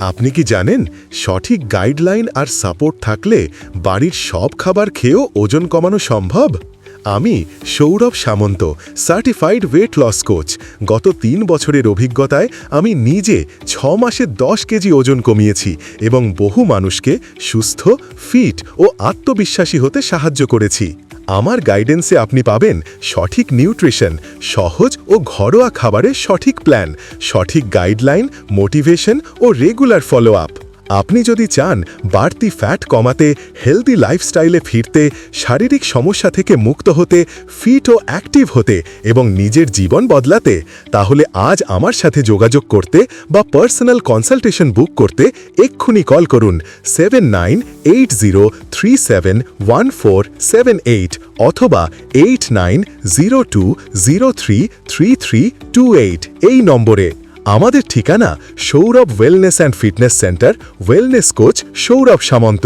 আপনি কি জানেন সঠিক গাইডলাইন আর সাপোর্ট থাকলে বাড়ির সব খাবার খেয়েও ওজন কমানো সম্ভব? আমি সৌরভ সামন্ত, সার্টিফাইড ওয়েট লস কোচ। গত ৩ বছরের অভিজ্ঞতায় আমি নিজে ৬ মাসে ১০ কেজি ওজন কমিয়েছি এবং বহু মানুষকে সুস্থ, ফিট ও আত্মবিশ্বাসী হতে সাহায্য করেছি। আমার গাইডেন্সে আপনি পাবেন সঠিক নিউট্রিশন, সহজ ও ঘরোয়া খাবারের সঠিক প্ল্যান, সঠিক গাইডলাইন, মোটিভেশন ও রেগুলার ফলো আপ। আপনি যদি চান বাড়তি ফ্যাট কমাতে, হেলদি লাইফস্টাইলে ফিরতে, শারীরিক সমস্যা থেকে মুক্ত হতে, ফিট ও অ্যাক্টিভ হতে এবং নিজের জীবন বদলাতে, তাহলে আজ আমার সাথে যোগাযোগ করতে বা পার্সোনাল কনসালটেশন বুক করতে এক্ষুনি কল করুন 7980371478 অথবা 8902033328 এই নম্বরে। আমাদের ঠিকানা Sourav wellness and fitness centre, wellness coach Sourav Samanta.